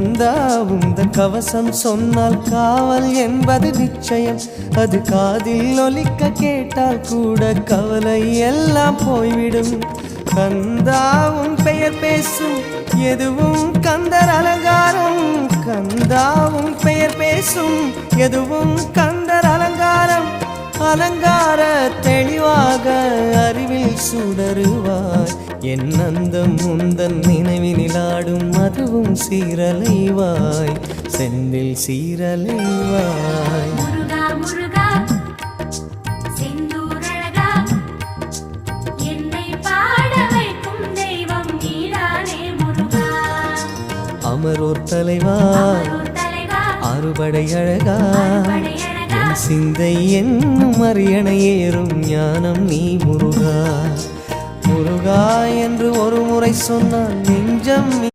கந்தா உந்தன் கவசம் சொன்னால் காவல் என்பது நிச்சயம். அது காதில் ஒலிக்க கேட்டால் கூட கவலை எல்லாம் போய்விடும். கந்தா உன் பெயர் பேசும் எதுவும் கந்தர் அலங்காரம். கந்தா உன் பெயர் பேசும் எதுவும் கந்தர் அலங்காரம். அலங்கார தெளிவாக அறிவில் சுடருவாய். என் அந்தம் உந்தன் நினைவினில் ஆடும் அதுவும் சீரலைவாய், செந்தில் சீரலைவாய். முருகா முருகா செந்தூரழகா என்னை பாட வைக்கும் தெய்வம் நீதானே முருகா. அமரோர் தலைவா அறுபடை அழகா என் சிந்தை என்னும் அரியணை ஏறும் ஞானம் நீ முருகா. முருகா என்று ஒரு முறை சொன்னால் நெஞ்சம்